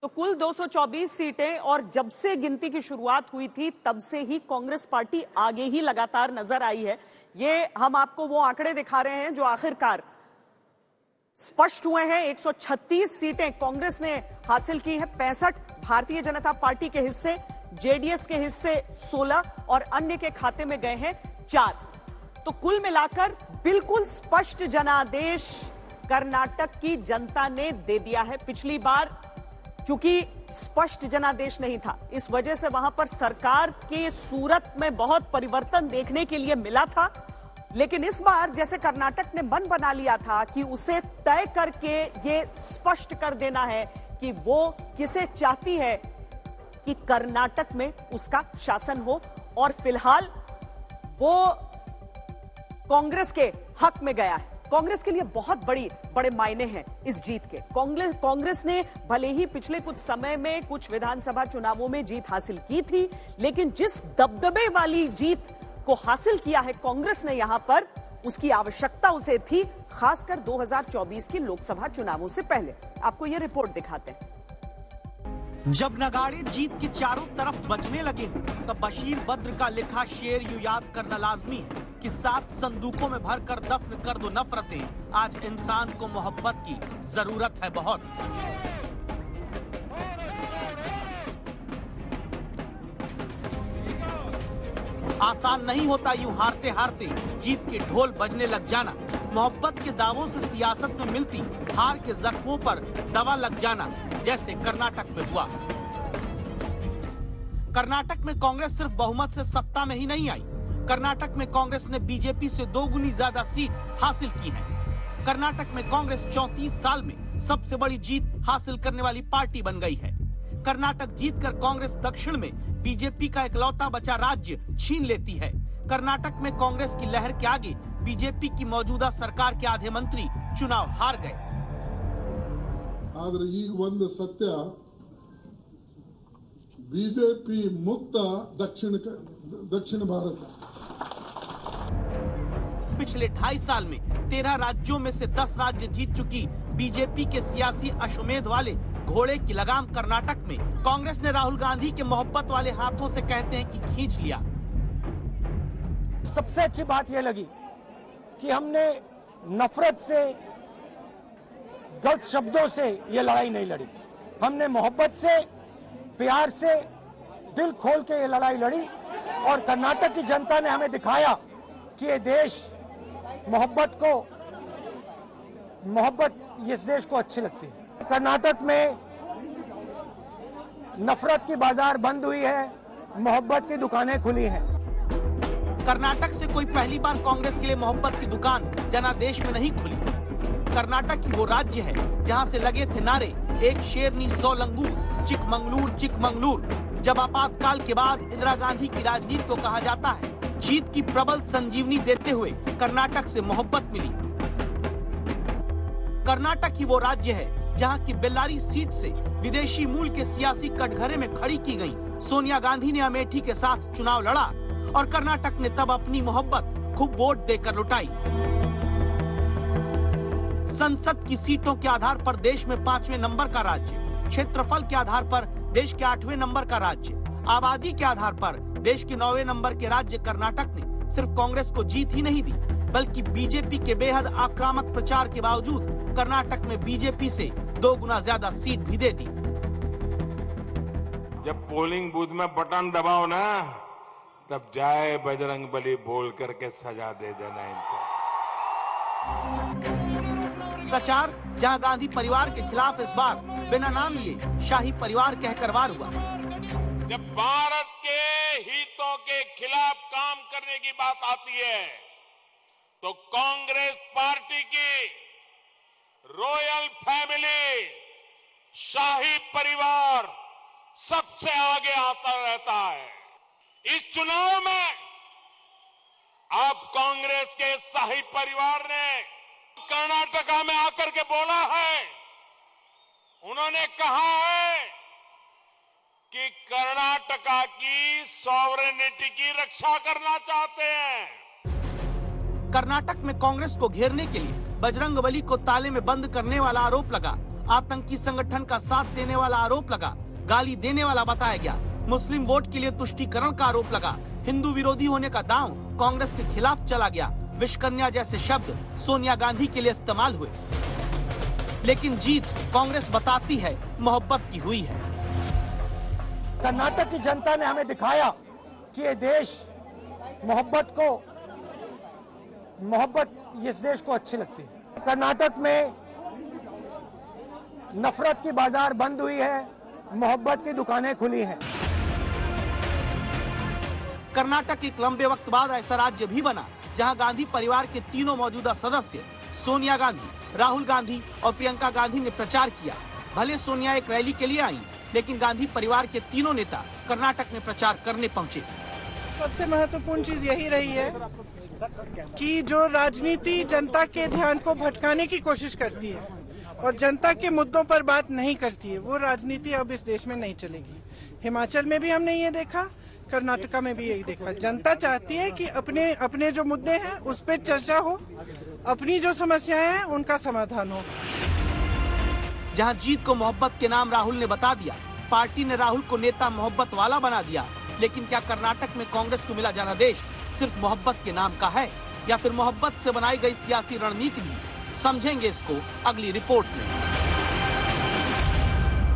तो कुल 224 सीटें और जब से गिनती की शुरुआत हुई थी तब से ही कांग्रेस पार्टी आगे ही लगातार नजर आई है। ये हम आपको वो आंकड़े दिखा रहे हैं जो आखिरकार स्पष्ट हुए हैं। 136 सीटें कांग्रेस ने हासिल की है, 65 भारतीय जनता पार्टी के हिस्से, जेडीएस के हिस्से 16 और अन्य के खाते में गए हैं 4। तो कुल मिलाकर बिल्कुल स्पष्ट जनादेश कर्नाटक की जनता ने दे दिया है। पिछली बार चूंकि स्पष्ट जनादेश नहीं था, इस वजह से वहां पर सरकार के सूरत में बहुत परिवर्तन देखने के लिए मिला था, लेकिन इस बार जैसे कर्नाटक ने मन बना लिया था कि उसे तय करके ये स्पष्ट कर देना है कि वो किसे चाहती है कि कर्नाटक में उसका शासन हो, और फिलहाल वो कांग्रेस के हक में गया है। कांग्रेस के लिए बहुत बड़े मायने हैं इस जीत के। कांग्रेस ने भले ही पिछले कुछ समय में कुछ विधानसभा चुनावों में जीत हासिल की थी, लेकिन जिस दबदबे वाली जीत को हासिल किया है कांग्रेस ने यहां पर, उसकी आवश्यकता उसे थी, खासकर 2024 के लोकसभा चुनावों से पहले। आपको यह रिपोर्ट दिखाते हैं। जब नगाड़े जीत के चारों तरफ बजने लगे तब बशीर बद्र का लिखा शेर यूं याद करना लाजमी है कि 7 संदूकों में भरकर दफन कर दो नफरतें, आज इंसान को मोहब्बत की जरूरत है बहुत। आसान नहीं होता यूं हारते हारते जीत के ढोल बजने लग जाना। मोहब्बत के दावों से सियासत में मिलती हार के जख्मों पर दवा लग जाना, जैसे कर्नाटक में हुआ। कर्नाटक में कांग्रेस सिर्फ बहुमत से सत्ता में ही नहीं आई, कर्नाटक में कांग्रेस ने बीजेपी से 2 गुनी ज्यादा सीट हासिल की है। कर्नाटक में कांग्रेस 34 साल में सबसे बड़ी जीत हासिल करने वाली पार्टी बन गई है। कर्नाटक जीतकर कांग्रेस दक्षिण में बीजेपी का इकलौता बचा राज्य छीन लेती है। कर्नाटक में कांग्रेस की लहर के आगे बीजेपी की मौजूदा सरकार के आधे मंत्री चुनाव हार गए। आदर ಈಗ ಒಂದು ಸತ್ಯ, बीजेपी मुक्त दक्षिण भारत। पिछले 2.5 साल में 13 राज्यों में से 10 राज्य जीत चुकी बीजेपी के सियासी अश्वमेध वाले घोड़े की लगाम कर्नाटक में कांग्रेस ने राहुल गांधी के मोहब्बत वाले हाथों से कहते हैं कि खींच लिया। सबसे अच्छी बात यह लगी कि हमने नफरत से, गलत शब्दों से ये लड़ाई नहीं लड़ी, हमने मोहब्बत से, प्यार से, दिल खोल के ये लड़ाई लड़ी, और कर्नाटक की जनता ने हमें दिखाया कि ये देश मोहब्बत इस देश को अच्छी लगती है। कर्नाटक में नफरत की बाजार बंद हुई है, मोहब्बत की दुकानें खुली हैं। कर्नाटक से कोई पहली बार कांग्रेस के लिए मोहब्बत की दुकान जनादेश में नहीं खुली। कर्नाटक ही वो राज्य है जहां से लगे थे नारे, एक शेरनी 100 लंगूर, चिकमंगलूर चिकमंगलूर। जब आपातकाल के बाद इंदिरा गांधी की राजनीति को कहा जाता है जीत की प्रबल संजीवनी देते हुए कर्नाटक से मोहब्बत मिली। कर्नाटक ही वो राज्य है जहां की बेल्लारी सीट से विदेशी मूल के सियासी कटघरे में खड़ी की गई सोनिया गांधी ने अमेठी के साथ चुनाव लड़ा, और कर्नाटक ने तब अपनी मोहब्बत खूब वोट देकर लुटाई। संसद की सीटों के आधार पर देश में 5वें नंबर का राज्य, क्षेत्रफल के आधार पर देश के 8वें नंबर का राज्य, आबादी के आधार पर देश के 9वें नंबर के राज्य कर्नाटक ने सिर्फ कांग्रेस को जीत ही नहीं दी, बल्कि बीजेपी के बेहद आक्रामक प्रचार के बावजूद कर्नाटक में बीजेपी से 2 गुना ज्यादा सीट भी दे दी। जब पोलिंग बूथ में बटन दबाओ ना, तब जय बजरंगबली बोल करके सजा दे देना इनको। प्रचार जहां गांधी परिवार के खिलाफ इस बार बिना नाम लिए शाही परिवार कहकर वार हुआ। जब भारत के हितों के खिलाफ काम करने की बात आती है तो कांग्रेस पार्टी की रॉयल फैमिली, शाही परिवार सबसे आगे आता रहता है। इस चुनाव में अब कांग्रेस के शाही परिवार ने कर्नाटका में आकर के बोला है, उन्होंने कहा है कि कर्नाटका की सॉवरेनिटी की रक्षा करना चाहते हैं। कर्नाटक में कांग्रेस को घेरने के लिए बजरंगबली को ताले में बंद करने वाला आरोप लगा। आतंकी संगठन का साथ देने वाला आरोप लगा, गाली देने वाला बताया गया, मुस्लिम वोट के लिए तुष्टीकरण का आरोप लगा, हिंदू विरोधी होने का दांव कांग्रेस के खिलाफ चला गया, विश्वकन्या जैसे शब्द सोनिया गांधी के लिए इस्तेमाल हुए। लेकिन जीत कांग्रेस बताती है मोहब्बत की हुई है। कर्नाटक की जनता ने हमें दिखाया कि ये देश मोहब्बत इस देश को अच्छी लगती है। कर्नाटक में नफरत की बाजार बंद हुई है, मोहब्बत की दुकानें खुली हैं। कर्नाटक एक लंबे वक्त बाद ऐसा राज्य भी बना जहां गांधी परिवार के तीनों मौजूदा सदस्य सोनिया गांधी, राहुल गांधी और प्रियंका गांधी ने प्रचार किया। भले सोनिया एक रैली के लिए आई, लेकिन गांधी परिवार के तीनों नेता कर्नाटक में प्रचार करने पहुंचे। सबसे महत्वपूर्ण चीज यही रही है कि जो राजनीति जनता के ध्यान को भटकाने की कोशिश करती है और जनता के मुद्दों पर बात नहीं करती है, वो राजनीति अब इस देश में नहीं चलेगी। हिमाचल में भी हमने ये देखा, कर्नाटका में भी यही देखा। जनता चाहती है कि अपने जो मुद्दे हैं उस पर चर्चा हो, अपनी जो समस्याएं हैं उनका समाधान हो। जहां जीत को मोहब्बत के नाम राहुल ने बता दिया, पार्टी ने राहुल को नेता मोहब्बत वाला बना दिया, लेकिन क्या कर्नाटक में कांग्रेस को मिला जनादेश सिर्फ मोहब्बत के नाम का है या फिर मोहब्बत से बनाई गई सियासी रणनीति भी? समझेंगे इसको अगली रिपोर्ट में।